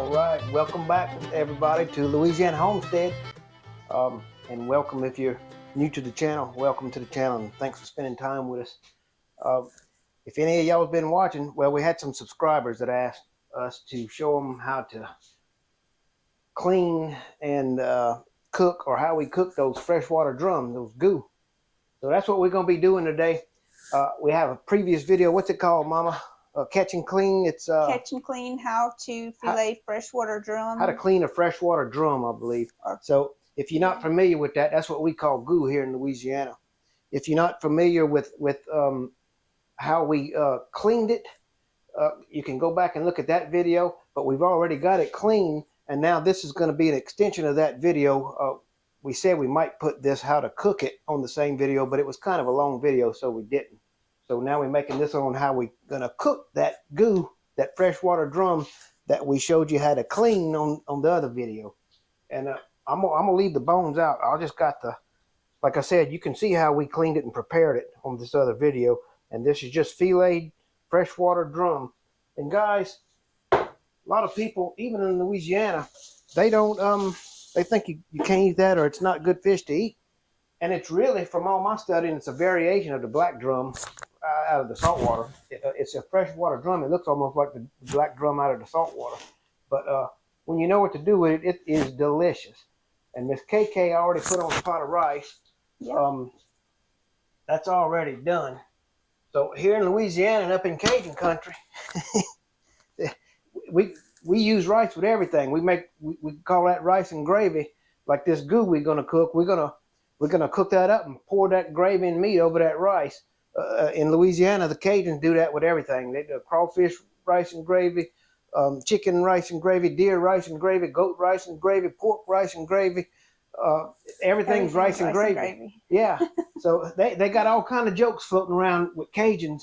All right, welcome back everybody to Louisiana Homestead, and welcome if you're new to the channel. Welcome to the channel, and thanks for spending time with us. If any of y'all have been watching, well, we had some subscribers that asked us to show them how to clean and cook, or how we cook those freshwater drums, those goo. So that's what we're going to be doing today. We have a previous video. What's it called, Mama? Catch and clean. It's catch and clean, how to fillet freshwater drum. How to clean a freshwater drum, I believe. So if you're not familiar with that, that's what we call goo here in Louisiana. If you're not familiar with how we cleaned it, you can go back and look at that video. But we've already got it clean, and now this is going to be an extension of that video. We said we might put this how to cook it on the same video, but it was kind of a long video, so we didn't. So now we're making this on how we're going to cook that goo, that freshwater drum that we showed you how to clean on the other video. And I'm going to leave the bones out. I just got like I said, you can see how we cleaned it and prepared it on this other video. And this is just filleted freshwater drum. And guys, a lot of people, even in Louisiana, they don't, they think you can't eat that, or it's not good fish to eat. And it's really, from all my studying, it's a variation of the black drum out of the saltwater. It's a freshwater drum. It looks almost like the black drum out of the saltwater. But when you know what to do with it, it is delicious. And Miss KK already put on a pot of rice. Yep. That's already done. So here in Louisiana and up in Cajun country, we use rice with everything. We call that rice and gravy. Like this goo we're gonna cook, we're gonna cook that up and pour that gravy and meat over that rice. In Louisiana, the Cajuns do that with everything. They do crawfish rice and gravy, chicken rice and gravy, deer rice and gravy, goat rice and gravy, pork rice and gravy. Everything's rice and gravy. Yeah. So they got all kind of jokes floating around with Cajuns,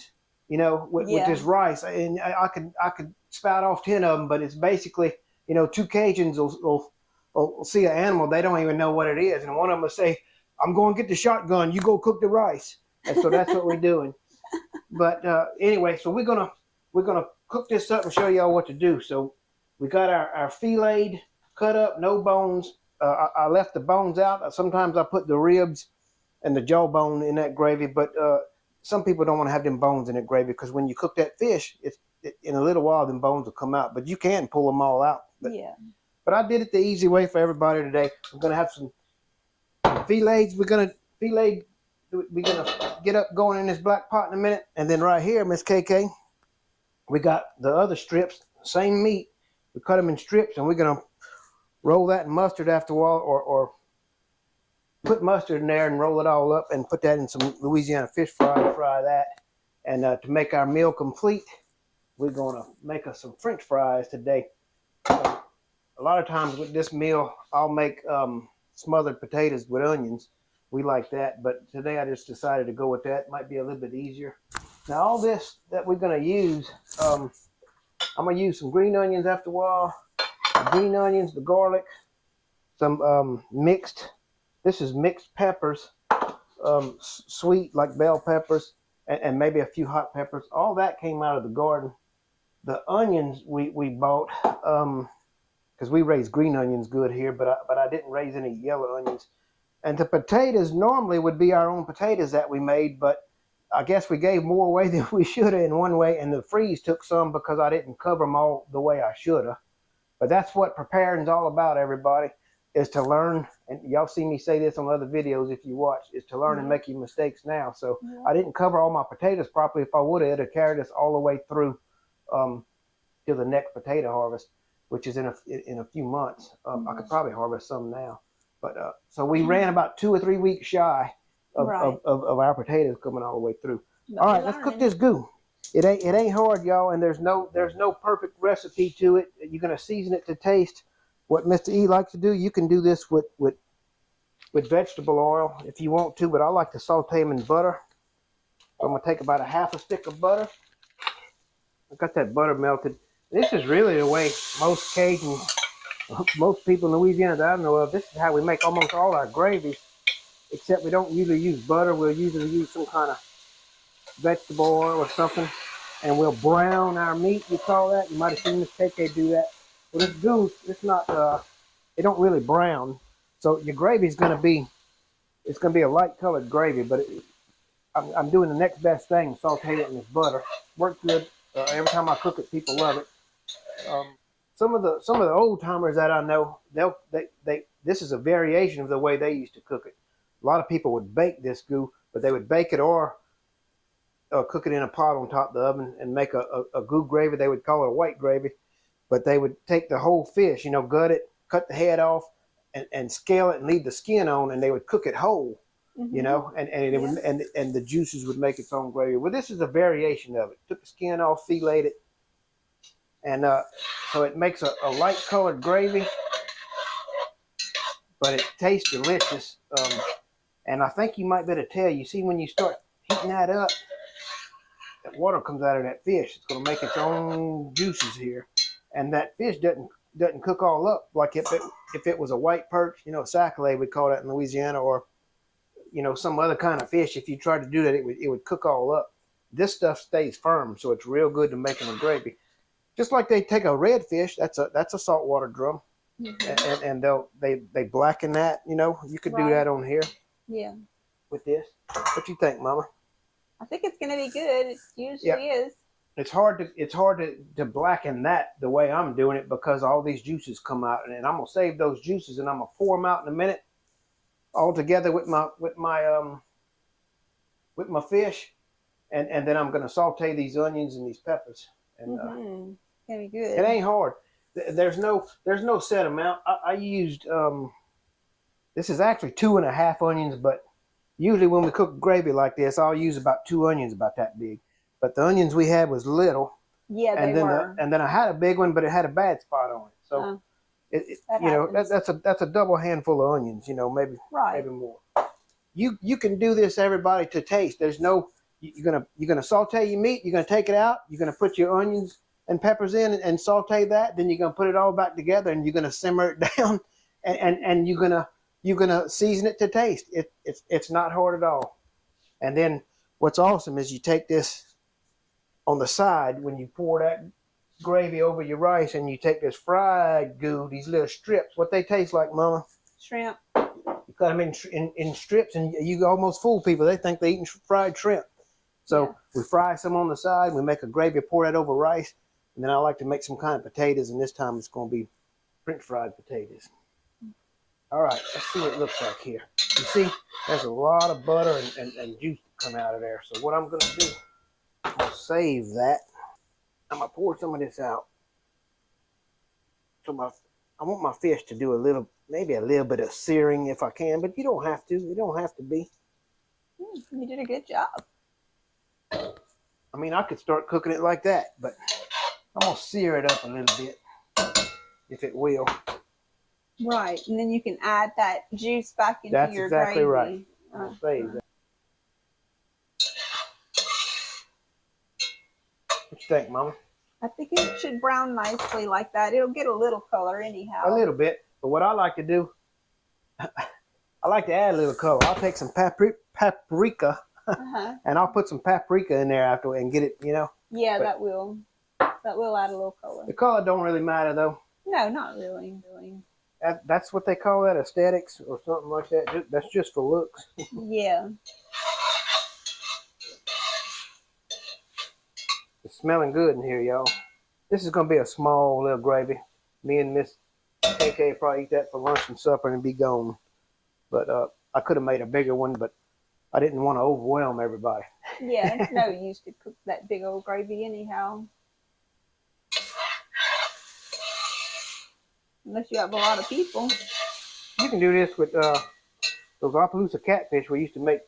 you know, with this rice. And I could spout off 10 of them, but it's basically, you know, two Cajuns will see an animal, they don't even know what it is, and one of them will say, "I'm going to get the shotgun, you go cook the rice." And so that's what we're doing. But anyway, so we're gonna cook this up and show y'all what to do. So we got our filleted, cut up, no bones. I left the bones out. Sometimes I put the ribs and the jawbone in that gravy, but some people don't want to have them bones in that gravy, because when you cook that fish, in a little while them bones will come out. But you can pull them all out. But I did it the easy way for everybody today. We're gonna have some fillets. We're gonna get up going in this black pot in a minute. And then right here, Miss KK, we got the other strips, same meat. We cut them in strips, and we're gonna roll that in mustard after a while, or put mustard in there and roll it all up and put that in some Louisiana fish fry and fry that. And to make our meal complete, we're gonna make us some French fries today. A lot of times with this meal, I'll make smothered potatoes with onions. We like that, but today I just decided to go with that. It might be a little bit easier. Now all this that we're gonna use, I'm gonna use some green onions after a while. The green onions, the garlic, some mixed, this is mixed peppers, sweet like bell peppers, and maybe a few hot peppers. All that came out of the garden. The onions we bought, because we raise green onions good here, but I didn't raise any yellow onions. And the potatoes normally would be our own potatoes that we made, but I guess we gave more away than we should have in one way, and the freeze took some because I didn't cover them all the way I should have. But that's what preparing's all about, everybody, is to learn. And y'all see me say this on other videos if you watch, is to learn and make your mistakes now. So I didn't cover all my potatoes properly. If I would have, it'd have carried us all the way through to the next potato harvest, which is in a few months. I could probably harvest some now. But so we ran about 2 or 3 weeks shy of our potatoes coming all the way through. All right, let's cook this goo. It ain't hard, y'all, and there's no perfect recipe to it. You're gonna season it to taste. What Mr. E likes to do, you can do this with vegetable oil if you want to, but I like to saute them in butter. So I'm gonna take about a half a stick of butter. I got that butter melted. This is really the way most Cajuns, most people in Louisiana that I know of, this is how we make almost all our gravies, except we don't usually use butter. We'll usually use some kind of vegetable oil or something, and we'll brown our meat, we call that. You might have seen Miss KK do that. Well, this goose, it's not. It don't really brown, so your gravy's gonna be. It's gonna be a light colored gravy, but I'm doing the next best thing. Saute it in this butter. Works good. Every time I cook it, people love it. Some of the old timers that I know, they this is a variation of the way they used to cook it. A lot of people would bake this goo, but they would bake it or cook it in a pot on top of the oven and make a goo gravy. They would call it a white gravy, but they would take the whole fish, gut it, cut the head off, and scale it and leave the skin on, and they would cook it whole. And the juices would make its own gravy. Well, this is a variation of it. Took the skin off, filleted it, and so it makes a light colored gravy, but it tastes delicious. And I think you might better tell. You see, when you start heating that up, that water comes out of that fish. It's going to make its own juices here, and that fish doesn't cook all up like if it was a white perch, a sac-a-lait, we call that in Louisiana, or some other kind of fish. If you tried to do that, it would cook all up. This stuff stays firm, so it's real good to making a gravy. Just like they take a redfish, that's a saltwater drum, and they blacken that. You could do that on here. Yeah. With this, what you think, Mama? I think it's gonna be good. It usually is. It's hard to blacken that the way I'm doing it because all these juices come out, and I'm gonna save those juices and I'm gonna pour them out in a minute, all together with my fish, and then I'm gonna saute these onions and these peppers. And it's gonna be good. It ain't hard. There's no set amount. I used this is actually 2.5 onions, but usually when we cook gravy like this, I'll use about 2 onions about that big. But the onions we had was little. Yeah, they were. And then I had a big one, but it had a bad spot on it. So that's a double handful of onions. Maybe more. You can do this, everybody, to taste. There's no you're gonna saute your meat. You're gonna take it out. You're gonna put your onions and peppers in and saute that. Then you're gonna put it all back together and you're gonna simmer it down, and you're gonna season it to taste. It's not hard at all. And then what's awesome is you take this on the side when you pour that gravy over your rice, and you take this fried goo, these little strips. What they taste like, Mama? Shrimp. You cut them in strips, and you almost fool people. They think they're eating fried shrimp. So we fry some on the side. We make a gravy, pour that over rice, and then I like to make some kind of potatoes, and this time it's going to be French fried potatoes. All right, let's see what it looks like here. You see, there's a lot of butter and juice come out of there. So what I'm going to do, I'm going to save that. I'm going to pour some of this out. So I want my fish to do maybe a little bit of searing if I can, but you don't have to. It don't have to be. You did a good job. I mean, I could start cooking it like that, but I'm going to sear it up a little bit, if it will. Right, and then you can add that juice back into your gravy. That's exactly right. I'll save that. What you think, Mama? I think it should brown nicely like that. It'll get a little color anyhow. A little bit, but what I like to do, I like to add a little color. I'll take some paprika, and I'll put some paprika in there after and get it, Yeah, but that will add a little color. The color don't really matter, though. No, not really. That's what they call that, aesthetics or something like that. That's just for looks. Yeah. It's smelling good in here, y'all. This is going to be a small little gravy. Me and Miss KK probably eat that for lunch and supper and be gone. But I could have made a bigger one, but I didn't want to overwhelm everybody. Yeah, it's no use to cook that big old gravy anyhow. Unless you have a lot of people. You can do this with those Appaloosa catfish. We used to make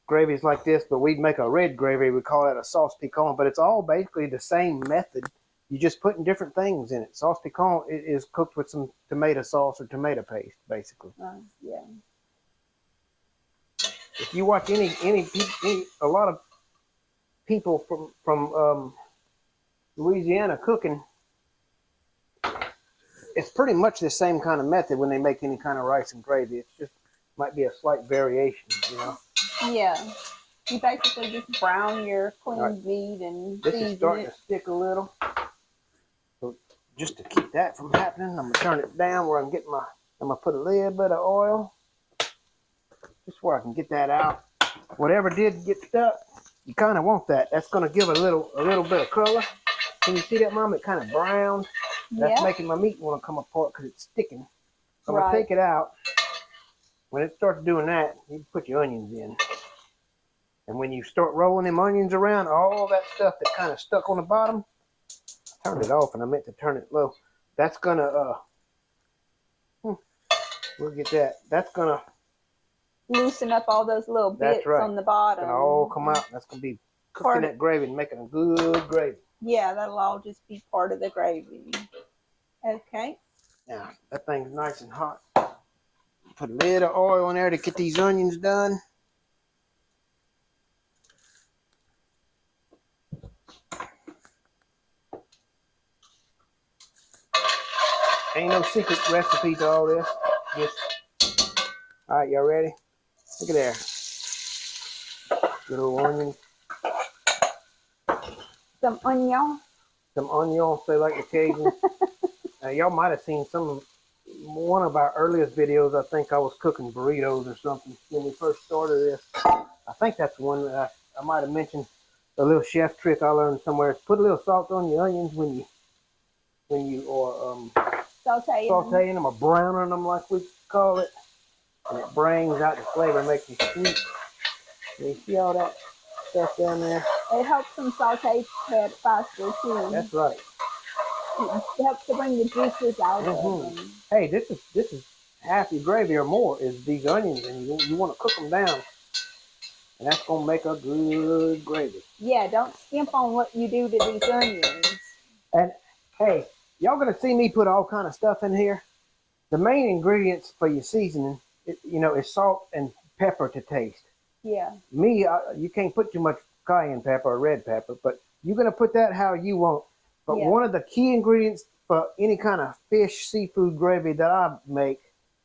gravies like this, but we'd make a red gravy. We call that a sauce piquant, but it's all basically the same method. You're just putting different things in it. Sauce piquant is cooked with some tomato sauce or tomato paste, basically. Yeah. If you watch a lot of people from Louisiana cooking, it's pretty much the same kind of method when they make any kind of rice and gravy. It's just might be a slight variation, Yeah. You basically just brown your clean meat and this is starting to stick a little. So just to keep that from happening, I'm gonna turn it down where I'm gonna put a little bit of oil, just where I can get that out. Whatever did get stuck, you kind of want that. That's gonna give a little bit of color. Can you see that, Mom? It kind of browns. That's making my meat want to come apart because it's sticking. So I'm gonna take it out. When it starts doing that, you can put your onions in. And when you start rolling them onions around, all that stuff that kind of stuck on the bottom, I turned it off and I meant to turn it low. That's gonna, we'll get that. That's gonna loosen up all those little bits on the bottom. It's gonna all come out. That's gonna be cooking that gravy and making a good gravy. Yeah, that'll all just be part of the gravy. Okay. Now, that thing's nice and hot. Put a little oil in there to get these onions done. Ain't no secret recipe to all this. All right, y'all ready? Look at there. Little onions. Some onion. Some onions, they like the Cajuns. Y'all might have seen one of our earliest videos. I think I was cooking burritos or something when we first started this. I think that's one that I might have mentioned. A little chef trick I learned somewhere. Put a little salt on your onions when you are sauteing them or browning them, like we call it, and it brings out the flavor, makes it sweet. And you see all that stuff down there? It helps them saute faster too. That's right. It helps to bring the juices out of them. Hey, this is half your gravy or more is these onions, and you want to cook them down, and that's gonna make a good gravy. Yeah, don't skimp on what you do to these onions. And hey, y'all gonna see me put all kind of stuff in here. The main ingredients for your seasoning, is salt and pepper to taste. Yeah. You can't put too much cayenne pepper or red pepper, but you're gonna put that how you want. But one of the key ingredients for any kind of fish, seafood gravy that I make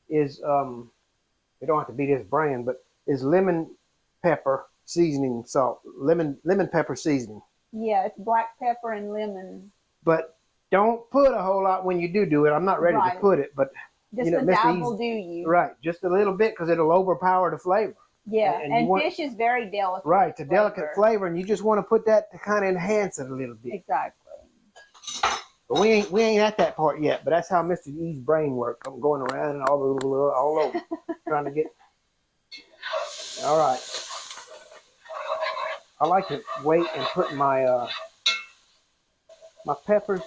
is it don't have to be this brand, but is lemon pepper seasoning salt, lemon pepper seasoning. Yeah, it's black pepper and lemon. But don't put a whole lot when you do it. I'm not ready to put it, but just a dab will do you. Right, just a little bit because it'll overpower the flavor. Yeah, and fish is very delicate. Right, it's a delicate flavor, and you just want to put that to kind of enhance it a little bit. Exactly. But we ain't at that part yet. But that's how Mr. E's brain works. I'm going around and all over, trying to get. All right. I like to wait and put my my peppers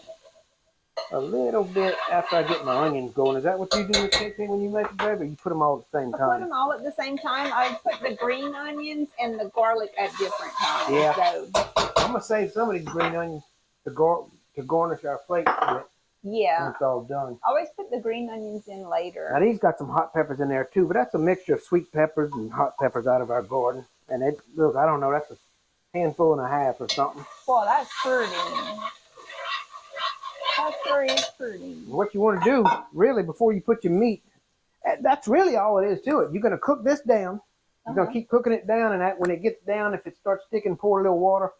a little bit after I get my onions going. Is that what you do with KK when you make a gravy? Or you put them all at the same time? I put them all at the same time. I put the green onions and the garlic at different times. Yeah. So. I'm gonna save some of these green onions to garnish our plate with. Yeah. When it's all done. I always put the green onions in later. Now these got some hot peppers in there too, but that's a mixture of sweet peppers and hot peppers out of our garden. And look, I don't know, that's a handful and a half or something. Boy, that's pretty. That sure is pretty. What you want to do, really, before you put your meat, that's really all it is to it. You're going to cook this down. You're going to keep cooking it down, and when it gets down, if it starts sticking, pour a little water,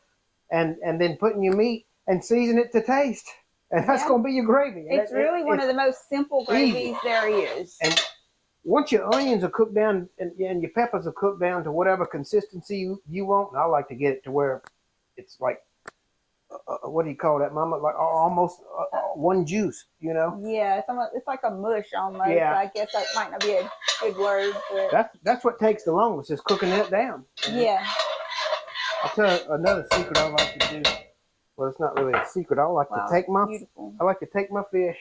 and then putting your meat and season it to taste. And that's going to be your gravy. It's really one of the most simple gravies there is. And once your onions are cooked down and your peppers are cooked down to whatever consistency you want, and I like to get it to where it's like, what do you call that, Mama? Like almost one juice, you know? Yeah, it's like a mush almost. Yeah. I guess that might not be a good word, but that's what takes the longest is cooking it down. Yeah. I'll tell you another secret I like to do. Well, it's not really a secret. I like to take my fish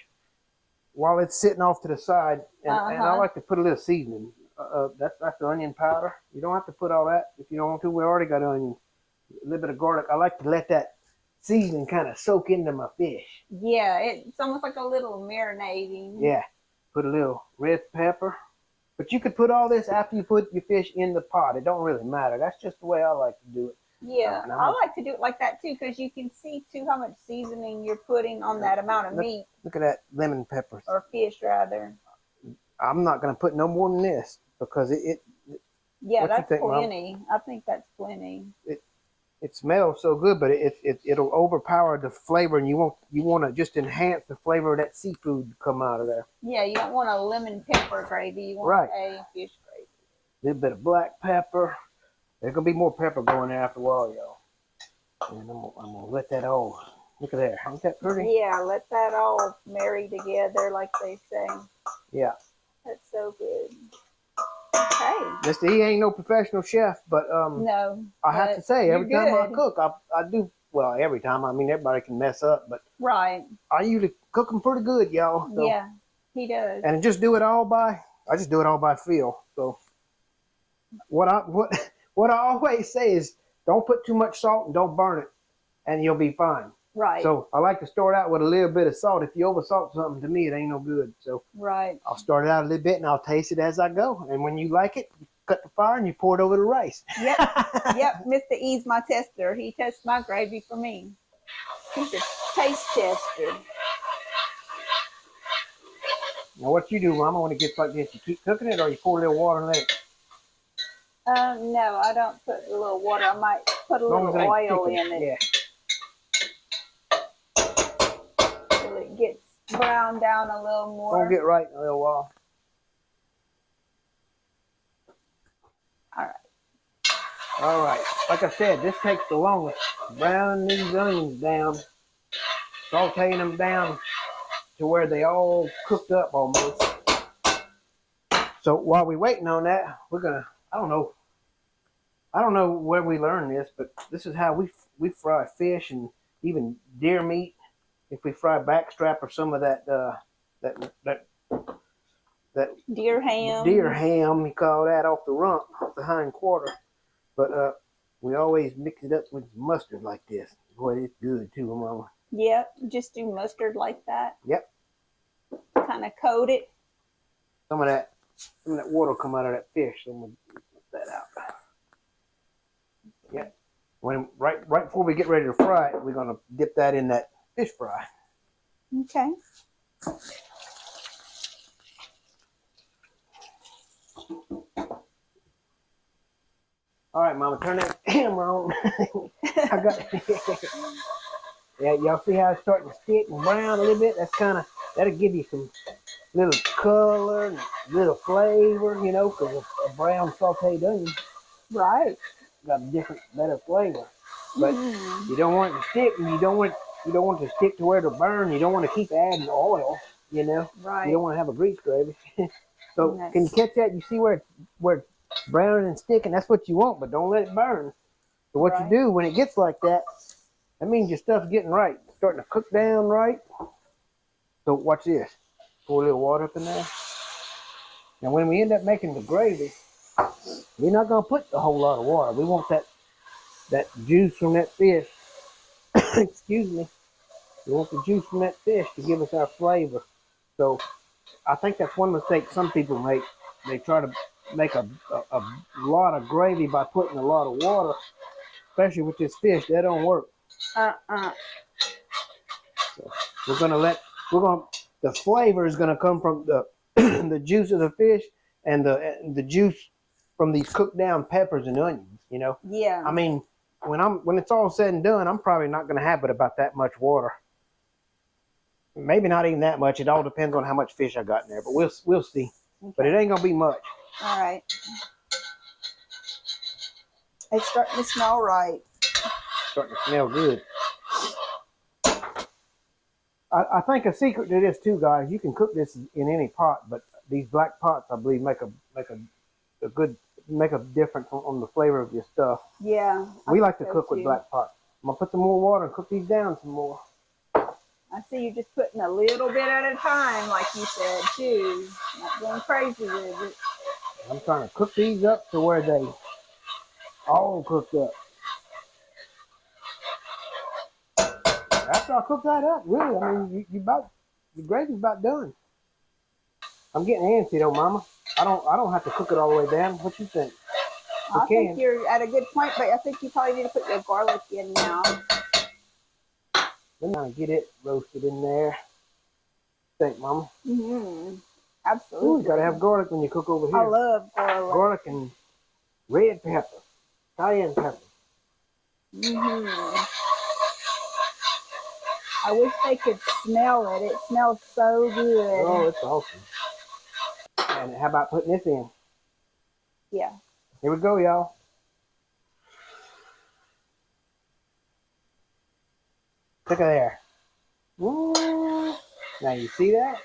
while it's sitting off to the side, and I like to put a little seasoning. That's the onion powder. You don't have to put all that if you don't want to. We already got onions. A little bit of garlic. I like to let that seasoning kind of soak into my fish. Yeah, it's almost like a little marinating. Yeah. Put a little red pepper. But you could put all this after you put your fish in the pot. It don't really matter. That's just the way I like to do it. Yeah, I like to do it like that too, because you can see too how much seasoning you're putting on that amount of meat. Look at that lemon peppers. Or fish, rather. I'm not going to put no more than this because yeah, that's plenty. I think that's plenty. it smells so good, but it'll overpower the flavor, and you want to just enhance the flavor of that seafood to come out of there. Yeah, you don't want a lemon pepper gravy. You want a fish gravy. A little bit of black pepper. There's gonna be more pepper going there after a while, y'all. And I'm gonna let that all. Look at there. Ain't that pretty? Yeah, let that all marry together, like they say. Yeah. That's so good. Okay. Mr. E ain't no professional chef, but no. I have to say, every time I good. cook, I do well. Every time, I mean, everybody can mess up, but right. I usually cook them pretty good, y'all. So, yeah, he does. And just do it all by. I just do it all by feel. So what I always say is, don't put too much salt and don't burn it, and you'll be fine. Right. So I like to start out with a little bit of salt. If you oversalt something, to me, it ain't no good. So right. I'll start it out a little bit, and I'll taste it as I go. And when you like it, you cut the fire and you pour it over the rice. Yep. Yep. Mr. E's my tester. He tests my gravy for me. He's a taste tester. Now, what you do, Mama, when it gets like this, you keep cooking it, or you pour a little water and let it? No, I don't put a little water. I might put a little oil in it. Yeah. Till it gets browned down a little more. Won't get right in a little while. All right. All right. Like I said, this takes the longest. Browning these onions down, sauteing them down to where they all cooked up almost. So while we're waiting on that, we're gonna. I don't know where we learned this, but this is how we fry fish and even deer meat. If we fry backstrap or some of that deer ham. Deer ham, you call that, off the rump, off the hind quarter. But we always mix it up with mustard like this. Boy, it's good too, Mama. Yep, just do mustard like that. Yep. Kind of coat it. Some of that water will come out of that fish. So I'm gonna put that out. Yep. Right before we get ready to fry it, we're gonna dip that in that fish fry. Okay. All right, Mama, turn that camera on. I got. Yeah, y'all see how it's starting to stick and brown a little bit? That'll give you some little color and little flavor, because a brown sauteed onion. Right. Got a different, better flavor. But you don't want it to stick, and you don't want it to stick to where it'll burn. You don't want to keep adding oil, Right. You don't want to have a grease gravy. So Can you catch that? You see where it's browning and sticking? That's what you want, but don't let it burn. So what you do when it gets like that, that means your stuff's getting right. It's starting to cook down right. So watch this. Pour a little water up in there. Now when we end up making the gravy, we're not going to put a whole lot of water. We want that juice from that fish. Excuse me. We want the juice from that fish to give us our flavor. So I think that's one mistake some people make. They try to make a lot of gravy by putting a lot of water, especially with this fish. That don't work. So the flavor is gonna come from the the juice of the fish and the juice from these cooked down peppers and onions. Yeah. I mean, when it's all said and done, I'm probably not gonna have but about that much water. Maybe not even that much. It all depends on how much fish I got in there, but we'll see. Okay. But it ain't gonna be much. All right. It's starting to smell right. Starting to smell good. I think a secret to this too, guys. You can cook this in any pot, but these black pots, I believe, make a difference on the flavor of your stuff. Yeah. We like to cook with black pots. I'm gonna put some more water and cook these down some more. I see you just putting a little bit at a time, like you said, too. Not going crazy with it. I'm trying to cook these up to where they all cooked up. After I cook that up, really, I mean, the gravy's about done. I'm getting antsy though, Mama. I don't have to cook it all the way down. What you think? I think you're at a good point, but I think you probably need to put your garlic in now. Let me get it roasted in there. Think, Mama. Absolutely. Ooh, you gotta have garlic when you cook over here. I love garlic. Garlic and red pepper, cayenne pepper. Mm-hmm. I wish they could smell it. It smells so good. Oh, it's awesome. And how about putting this in? Yeah. Here we go, y'all. Look at there. Ooh. Now you see that?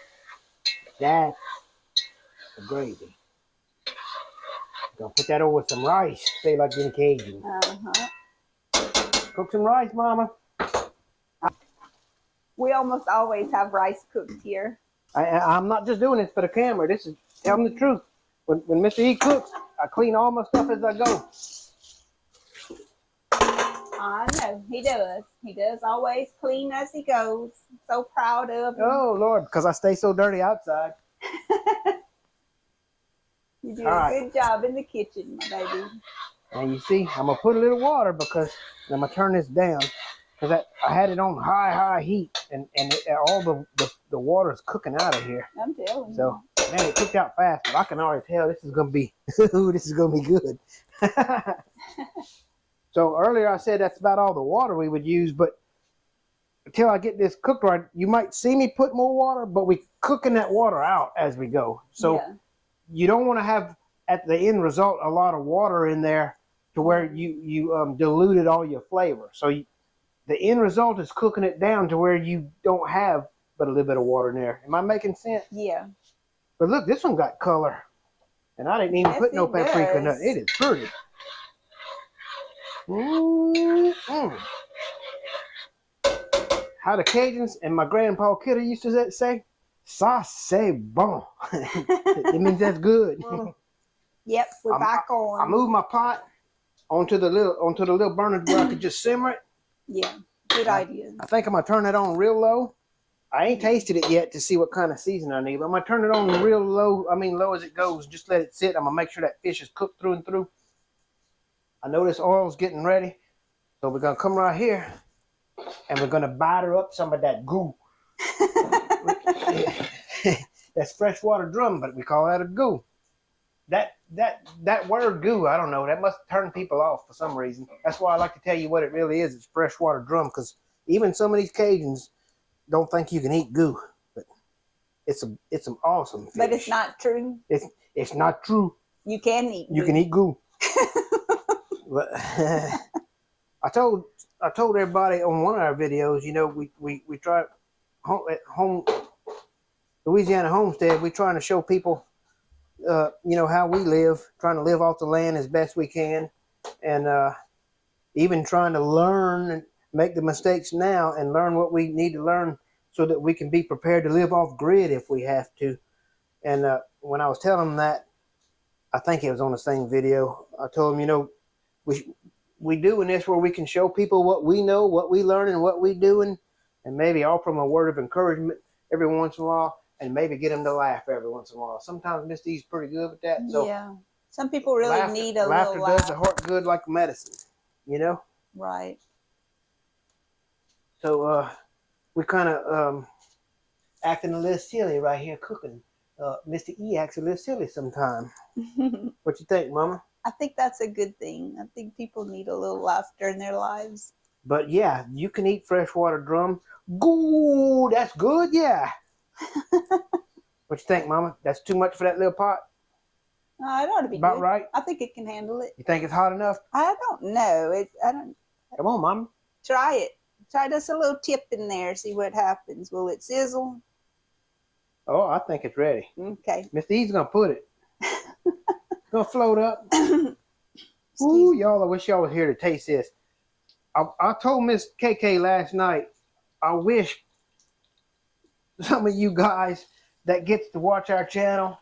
That's the gravy. Gonna put that over with some rice. Say like in Cajun. Uh-huh. Cook some rice, Mama. We almost always have rice cooked here. I'm not just doing this for the camera. This is telling the truth. When Mr. E cooks, I clean all my stuff as I go. I know, he does. He does always clean as he goes. So proud of him. Oh, Lord, because I stay so dirty outside. You do a good job in the kitchen, my baby. And you see, I'm going to put a little water because I'm going to turn this down. Because I had it on high heat. And all the water is cooking out of here. I'm telling you. So, man, it cooked out fast. But I can already tell this is going to be, this is going to be good. So earlier I said that's about all the water we would use, but until I get this cooked right, you might see me put more water, but we're cooking that water out as we go. So you don't want to have, at the end result, a lot of water in there to where you diluted all your flavor. So the end result is cooking it down to where you don't have but a little bit of water in there. Am I making sense? Yeah. But look, this one got color. And I didn't even put no paprika in it. It is pretty. Mm-hmm. How the Cajuns and my grandpa Kidder used to say, "Ça c'est bon." It means that's good. Yep, we're back on. I moved my pot onto the little burner where I could just simmer it. Yeah, good idea. I think I'm gonna turn it on real low. I ain't tasted it yet to see what kind of seasoning I need, but I'm gonna turn it on real low. I mean, low as it goes. Just let it sit. I'm gonna make sure that fish is cooked through and through. I know this oil's getting ready, so we're gonna come right here and we're gonna batter up some of that goo. That's freshwater drum, but we call that a goo. That word goo, I don't know. That must turn people off for some reason. That's why I like to tell you what it really is. It's freshwater drum, because even some of these Cajuns don't think you can eat goo, but it's some awesome fish. But it's not true. It's not true. You can eat. You can eat goo. But I told everybody on one of our videos, you know, we try at home Louisiana Homestead. We're trying to show people, you know, how we live, trying to live off the land as best we can, and even trying to learn and make the mistakes now and learn what we need to learn so that we can be prepared to live off grid if we have to. And when I was telling them that, I think it was on the same video, I told them, you know, we doing this where we can show people what we know, what we learn, and what we doing, and maybe offer them a word of encouragement every once in a while, and maybe get them to laugh every once in a while. Sometimes Miss D's pretty good with that. So yeah, some people really need a little laughter does the heart good like medicine, you know. Right. So we kind of acting a little silly right here cooking. Mr. E acts a little silly sometimes. What you think, Mama? I think that's a good thing. I think people need a little laughter in their lives. But yeah, you can eat freshwater drum. Goo, that's good, yeah. What you think, Mama? That's too much for that little pot? It ought to be about good. Right? I think it can handle it. You think it's hot enough? I don't know. I don't. Come on, Mama. Try it. Try just a little tip in there. See what happens. Will it sizzle? Oh, I think it's ready. Okay. Mr. E's gonna put it. It's gonna float up. Ooh, y'all! I wish y'all was here to taste this. I told Miss KK last night, I wish some of you guys that gets to watch our channel,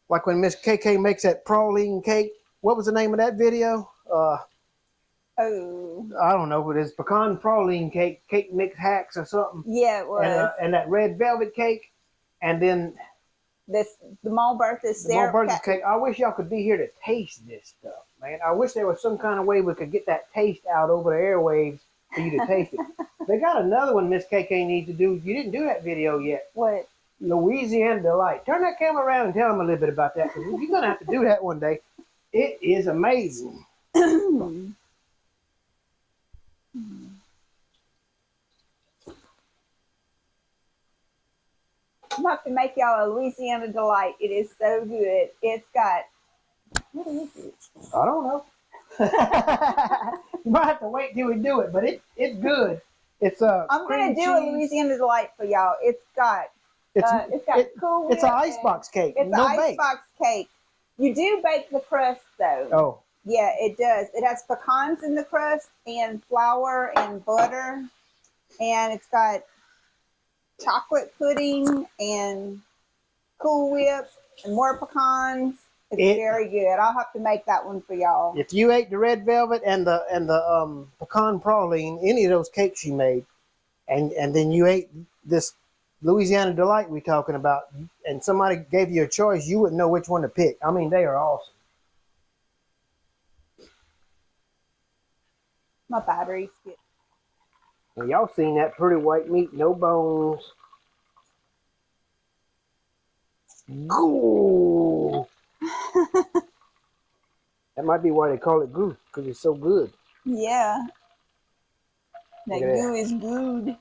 like when Miss KK makes that praline cake. What was the name of that video? Oh. I don't know, but it's pecan praline cake mix hacks or something. Yeah, it was. And that red velvet cake, and then the Mall Bertha's cake. I wish y'all could be here to taste this stuff, man. I wish there was some kind of way we could get that taste out over the airwaves for you to taste it. They got another one Miss KK needs to do. You didn't do that video yet. What? Louisiana Delight. Turn that camera around and tell them a little bit about that, because you're going to have to do that one day. It is amazing. gonna have to make y'all a Louisiana delight. It is so good. It's got, what is it? I don't know. You might have to wait till we do it, but it's good. It's I'm gonna do a Louisiana delight for y'all. It's got Cool Whip. It's an icebox cake. It's an icebox cake. You do bake the crust though. Oh. Yeah, it does. It has pecans in the crust and flour and butter, and it's got chocolate pudding and Cool Whip and more pecans. It's very good. I'll have to make that one for y'all. If you ate the red velvet and the pecan praline, any of those cakes you made, and then you ate this Louisiana delight we're talking about, and somebody gave you a choice, you wouldn't know which one to pick. I mean, they are awesome. My battery's good. And y'all seen that pretty white meat, no bones. Goo. That might be why they call it goo, because it's so good. Yeah. That goo is good.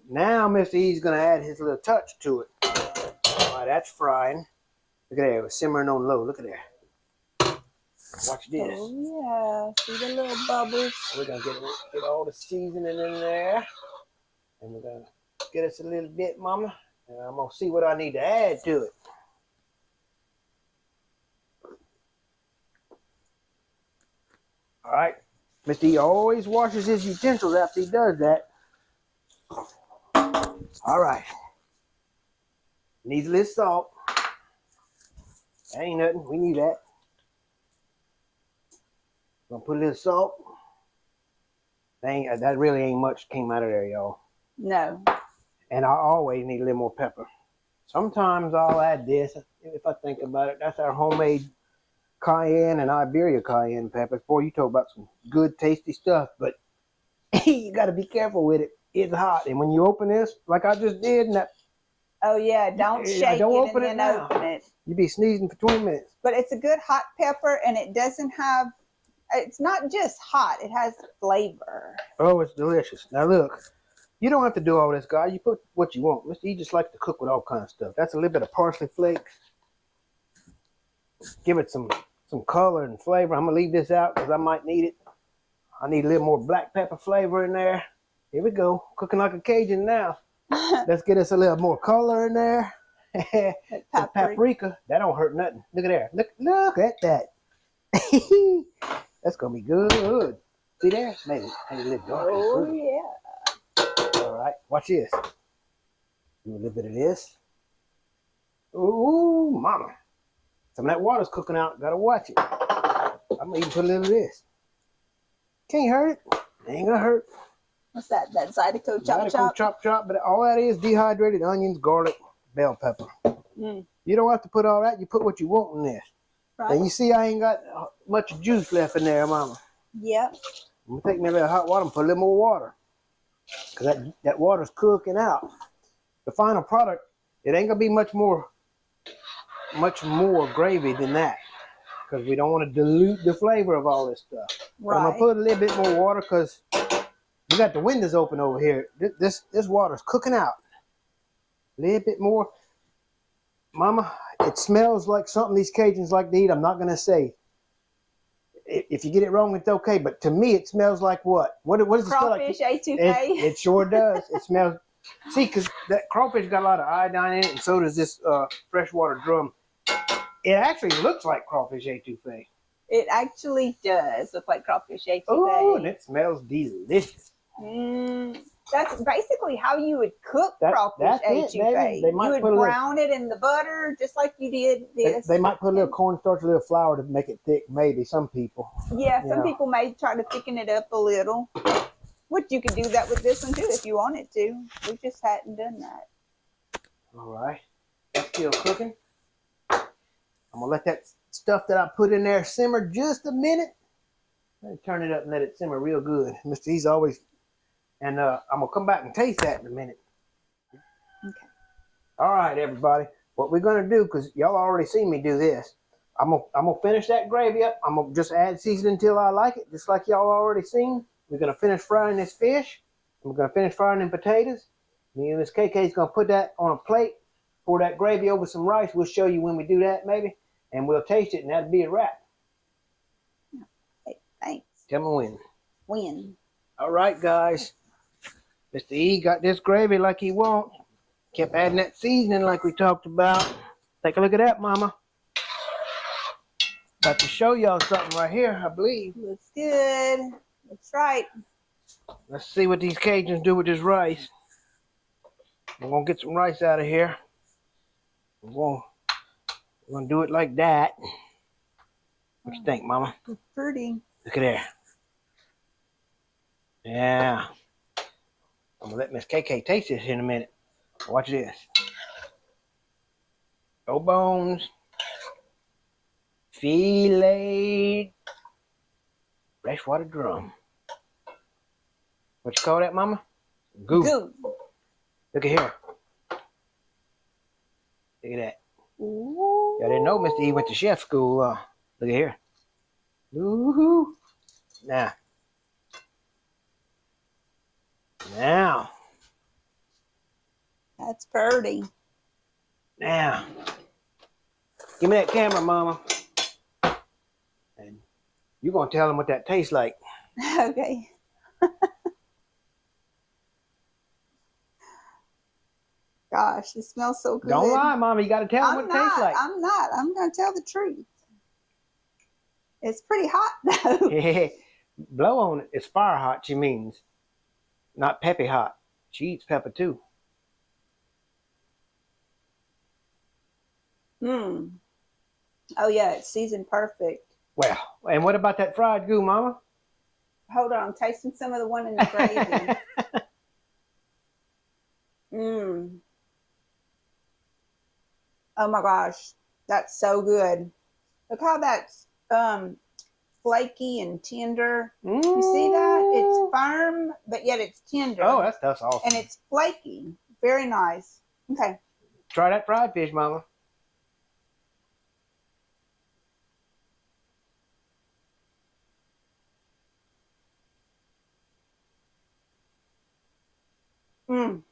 Now Mr. E's going to add his little touch to it. All right, that's frying. Look at there, it was simmering on low. Look at there. Watch this. Oh, yeah. See the little bubbles? We're going to get all the seasoning in there. And we're going to get us a little bit, Mama. And I'm going to see what I need to add to it. All right. Mr. E always washes his utensils after he does that. All right. Needs a little salt. That ain't nothing. We need that. Gonna put a little salt. That really ain't much came out of there, y'all. No. And I always need a little more pepper. Sometimes I'll add this if I think about it. That's our homemade cayenne and Iberia cayenne peppers. Boy, you talk about some good, tasty stuff, but you got to be careful with it. It's hot, and when you open this, like I just did, and that. Oh yeah, don't shake don't it open and it then now. open it. You be sneezing for 20 minutes. But it's a good hot pepper, and it doesn't have. It's not just hot; it has flavor. Oh, it's delicious. Now look, you don't have to do all this, guy. You put what you want. Mr. E just likes to cook with all kinds of stuff. That's a little bit of parsley flakes. Give it some color and flavor. I'm gonna leave this out because I might need it. I need a little more black pepper flavor in there. Here we go, cooking like a Cajun now. Let's get us a little more color in there. Paprika. That don't hurt nothing. Look at there. Look at that. That's gonna be good. See there? Maybe a little dark. Oh yeah. All right. Watch this. Do a little bit of this. Ooh, mama. Some of that water's cooking out. Gotta watch it. I'm gonna even put a little of this. Can't hurt it. Ain't gonna hurt. What's that? That Zydeco chop. But all that is dehydrated onions, garlic, bell pepper. Mm. You don't have to put all that. You put what you want in this. Right. And you see I ain't got much juice left in there, Mama. Yep. I'm going to take me a little hot water and put a little more water. Because that water's cooking out. The final product, it ain't going to be much more gravy than that. Because we don't want to dilute the flavor of all this stuff. Right. I'm going to put a little bit more water because we got the windows open over here. This water's cooking out. A little bit more. Mama, it smells like something these Cajuns like to eat. I'm not going to say. If you get it wrong, it's okay. But to me, it smells like what? What does it smell like? Crawfish etouffee. It sure does. It smells. See, because that crawfish got a lot of iodine in it, and so does this freshwater drum. It actually looks like crawfish etouffee. It actually does look like crawfish etouffee. Oh, and it smells delicious. That's basically how you would cook crawfish etouffee. You would brown it in the butter just like you did this. They might put a little cornstarch, a little flour to make it thick, maybe, some people. Yeah, some people may try to thicken it up a little. Which you could do that with this one too if you wanted to. We just hadn't done that. All right. That's still cooking. I'm going to let that stuff that I put in there simmer just a minute. Let me turn it up and let it simmer real good. Mr. E's always... And I'm going to come back and taste that in a minute. Okay. All right, everybody. What we're going to do, because y'all already seen me do this, I'm gonna finish that gravy up. I'm going to just add seasoning until I like it, just like y'all already seen. We're going to finish frying this fish. We're going to finish frying them potatoes. Me and Miss KK's gonna put that on a plate, pour that gravy over some rice. We'll show you when we do that, maybe, and we'll taste it, and that'll be a wrap. Hey, thanks. Tell me when. When? All right, guys. Mr. E got this gravy like he wants. Kept adding that seasoning like we talked about. Take a look at that, Mama. About to show y'all something right here, I believe. Looks good. Looks right. Let's see what these Cajuns do with this rice. We're gonna get some rice out of here. We're gonna do it like that. What you think, Mama? It's pretty. Look at there. Yeah. I'm gonna let Miss KK taste this in a minute. Watch this. No bones. Filet. Freshwater drum. What you call that, Mama? Goo. Goo. Look at here. Look at that. Ooh. I didn't know Mr. E went to chef school. Look at here. Woo-hoo. Now. Now. That's pretty. Now. Give me that camera, Mama. And you're going to tell them what that tastes like. Okay. Gosh, it smells so good. Don't lie, Mama. You got to tell them what it tastes like. I'm not. I'm going to tell the truth. It's pretty hot, though. Blow on it. It's fire hot, she means. Not peppy hot. She eats pepper, too. Mmm. Oh, yeah, it's seasoned perfect. Well, and what about that fried goo, Mama? Hold on. I'm tasting some of the one in the gravy. Mmm. Oh, my gosh. That's so good. Look how that's flaky and tender. You see that? It's firm, but yet it's tender. Oh, that's awesome. And it's flaky. Very nice. Okay. Try that fried fish, Mama. Mmm.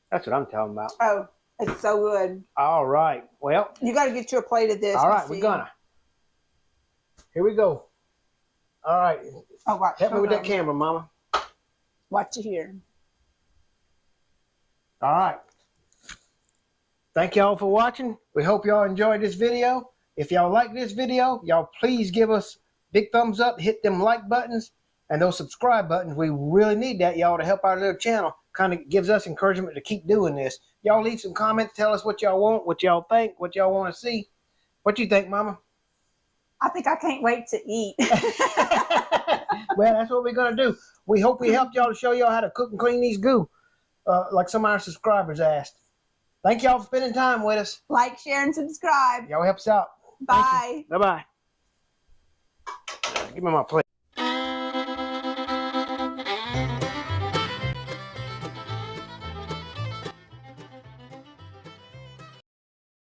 That's what I'm talking about. Oh, it's so good. All right. Well. You got to get you a plate of this. All right, we're gonna. Here we go. All right. Oh, watch. Help me with that camera, Mama. Watch it here. All right. Thank y'all for watching. We hope y'all enjoyed this video. If y'all like this video, y'all please give us big thumbs up, hit them like buttons, and those subscribe buttons. We really need that, y'all, to help our little channel. Kind of gives us encouragement to keep doing this. Y'all leave some comments. Tell us what y'all want, what y'all think, what y'all want to see. What you think, Mama? I think I can't wait to eat. Well, that's what we're going to do. We hope we helped y'all to show y'all how to cook and clean these goo, like some of our subscribers asked. Thank y'all for spending time with us. Like, share, and subscribe. Y'all help us out. Bye. Bye-bye. Give me my plate.